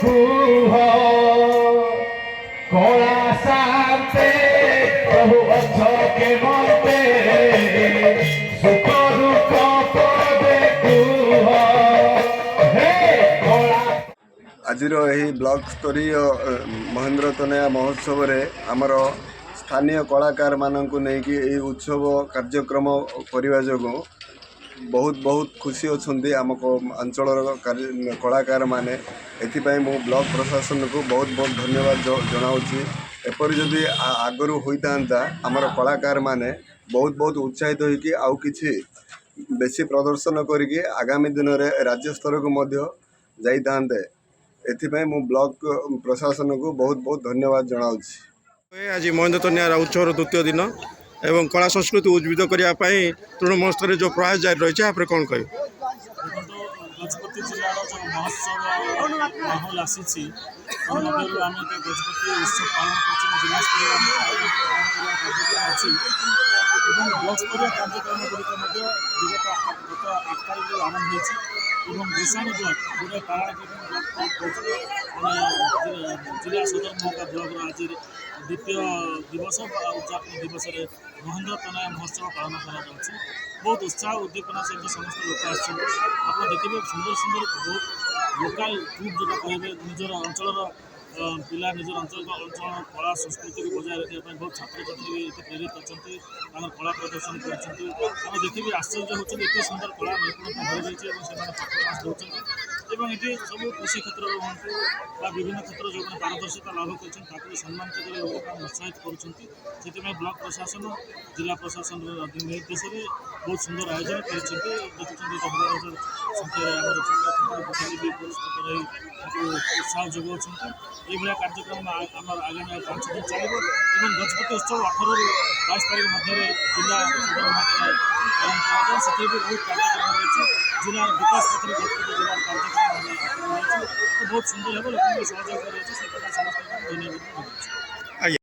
କୁହ କଳା ଶାନ୍ତେ ପ୍ରଭୁ ଅଛ କେ ମତେ ସୁଖ ଦୁଃଖ ପଦେ କୁହ ହେ କଳା। ଆଜିର ଏହି ବ୍ଲକ ସ୍ତରୀୟ ମହେନ୍ଦ୍ର ତନୟା ମହୋତ୍ସବରେ ଆମର ସ୍ଥାନୀୟ କଳାକାରମାନଙ୍କୁ ନେଇକି ଏହି ଉତ୍ସବ କାର୍ଯ୍ୟକ୍ରମ କରିବା ଯୋଗୁଁ ବହୁତ ଖୁସି ଅଛନ୍ତି ଆମ ଅଞ୍ଚଳର କଳାକାରମାନେ। ଏଥିପାଇଁ ମୁଁ ବ୍ଲକ ପ୍ରଶାସନକୁ ବହୁତ ଧନ୍ୟବାଦ ଜଣାଉଛି। ଏପରି ଯଦି ଆଗରୁ ହୋଇଥାନ୍ତା ଆମର କଳାକାରମାନେ ବହୁତ ଉତ୍ସାହିତ ହୋଇକି ଆଉ କିଛି ବେଶୀ ପ୍ରଦର୍ଶନ କରିକି ଆଗାମୀ ଦିନରେ ରାଜ୍ୟ ସ୍ତରକୁ ମଧ୍ୟ ଯାଇଥାନ୍ତେ। ଏଥିପାଇଁ ମୁଁ ବ୍ଲକ ପ୍ରଶାସନକୁ ବହୁତ ଧନ୍ୟବାଦ ଜଣାଉଛି। ଆଜି ମହେନ୍ଦ୍ର ତନୟା ଉତ୍ସବର ଦ୍ୱିତୀୟ ଦିନ ଏବଂ କଳା ସଂସ୍କୃତି ଉଜ୍ଜୀବିତ କରିବା ପାଇଁ ତୃଣମୂଳ ସ୍ତରରେ ଯେଉଁ ପ୍ରୟାସ ଜାରି ରହିଛି ଆପଣ କ'ଣ କହିବେ? ଦେଖନ୍ତୁ ଗଜପତି ଜିଲ୍ଲାର ଯେଉଁ ମହୋତ୍ସବ ମାହୋଲ ଆସିଛି ମଧ୍ୟରୁ ଆମେ ତ ଗଜପତି ଉତ୍ସବ ପାଳନ କରୁଛୁ। ଜିଲ୍ଲା ସ୍ତରୀୟ କାର୍ଯ୍ୟକ୍ରମ ଅଛି ଏବଂ ବ୍ଲକ ସ୍ତରୀୟ କାର୍ଯ୍ୟକ୍ରମ ଗୁଡ଼ିକ ମଧ୍ୟ ଗତ 8 ତାରିଖରୁ ଆରମ୍ଭ ହୋଇଛି ଏବଂ ଭୂଷାଣୀ ବ୍ଲକ ଯେଉଁଟା ପାରାଳକେଟ ଜିଲ୍ଲା ସଦର ମହକା ବ୍ଲକର ଆଜି ଦ୍ୱିତୀୟ ଦିବସ ବା ଉଦ୍ଯାପନ ଦିବସରେ ମହେନ୍ଦ୍ର ତନୟା ମହୋତ୍ସବ ପାଳନ କରାଯାଉଛି। ବହୁତ ଉତ୍ସାହ ଉଦ୍ଦୀପନା ସହିତ ସମସ୍ତ ଲୋକ ଆସିଛନ୍ତି। ଆପଣ ଦେଖିବେ ସୁନ୍ଦର ବହୁତ ଲୋକାଲ ଗ୍ରୁପ୍ ଯେଉଁଟା କହିବେ ନିଜର ଅଞ୍ଚଳର ପିଲା ନିଜର ଅଞ୍ଚଳର କଳା ସଂସ୍କୃତିକୁ ବଜାୟ ରଖିବା ପାଇଁ ବହୁତ ଛାତ୍ରଛାତ୍ରୀ ବି ଏତେ ପ୍ରେରିତ ଅଛନ୍ତି। ତାଙ୍କର କଳା ପ୍ରଦର୍ଶନ କରୁଛନ୍ତି। ଆମେ ଦେଖିବି ଆଶ୍ଚର୍ଯ୍ୟ ହେଉଛନ୍ତି ଏତେ ସୁନ୍ଦର କଳା ନୈପୁଣ୍ୟତା ଭରିଯାଇଛି ଏବଂ ସେମାନେ ପରଫର୍ମାନ୍ସ ଦେଉଛନ୍ତି। ଏବଂ ଏଠି ସବୁ କୃଷି କ୍ଷେତ୍ରରେ ହୁଅନ୍ତୁ ବା ବିଭିନ୍ନ କ୍ଷେତ୍ରରେ ଯେଉଁମାନେ ପାରଦର୍ଶିତା ଲାଭ କରିଛନ୍ତି ତାକୁ ସମ୍ମାନିତ କରି ଲୋକମାନେ ଉତ୍ସାହିତ କରୁଛନ୍ତି। ସେଥିପାଇଁ ବ୍ଲକ ପ୍ରଶାସନ ଜିଲ୍ଲା ପ୍ରଶାସନର ନିର୍ଦ୍ଦେଶରେ ବହୁତ ସୁନ୍ଦର ଆୟୋଜନ କରିଛନ୍ତି। ଦେଖୁଛନ୍ତି ହଜାର ସଂଖ୍ୟାରେ ଆମର ଛାତ୍ରଛାତ୍ରୀ ବୁଦ୍ଧିଜୀବୀ ପୁରସ୍କୃତ ରହି ତାକୁ ଉତ୍ସାହ ଯୋଗାଉଛନ୍ତି। ଏଇଭଳିଆ କାର୍ଯ୍ୟକ୍ରମ ଆମର ଆଗାମୀ 5 ଦିନ ଚାଲିବ ଏବଂ ଗଜପତି ଉତ୍ସବ 18ରୁ 22 ତାରିଖ ମଧ୍ୟରେ ଜିଲ୍ଲା ସଦର ମହକୁମାରେ ପାଳନ କରାଯାଏ। ସେଥିରେ ବି ବହୁତ କାର୍ଯ୍ୟକ୍ରମ ରହିଛି। ଜିଲ୍ଲାର ବିକାଶ କ୍ଷେତ୍ରରେ ଗଜପତି ଜିଲ୍ଲାର କାର୍ଯ୍ୟକ୍ରମ ରହିଛି। ବହୁତ ସୁନ୍ଦର ହେବ ଲୋକଙ୍କ ସହଯୋଗ ରହିଛି। ସେଥିପାଇଁ ସମସ୍ତଙ୍କୁ ଧନ୍ୟବାଦ ଜଣାଉଛି।